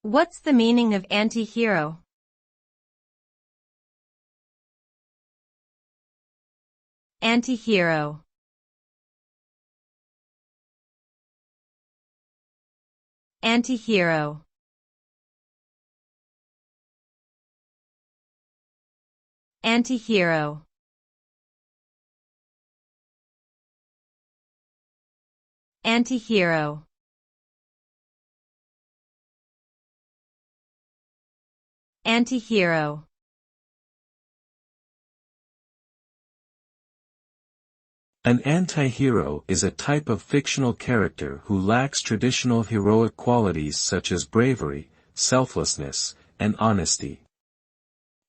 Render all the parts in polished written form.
What's the meaning of anti-hero? Anti-hero. Anti-hero. Anti-hero. Anti-hero. Anti-hero. An anti-hero is a type of fictional character who lacks traditional heroic qualities such as bravery, selflessness, and honesty.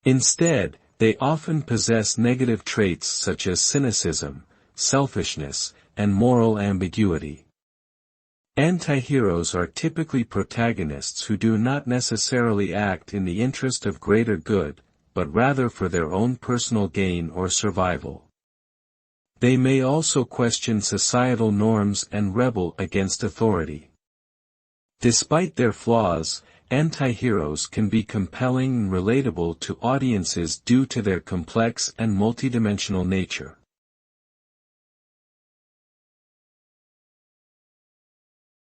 Instead, they often possess negative traits such as cynicism, selfishness, and moral ambiguity. Anti-heroes are typically protagonists who do not necessarily act in the interest of greater good, but rather for their own personal gain or survival. They may also question societal norms and rebel against authority. Despite their flaws, anti-heroes can be compelling and relatable to audiences due to their complex and multidimensional nature.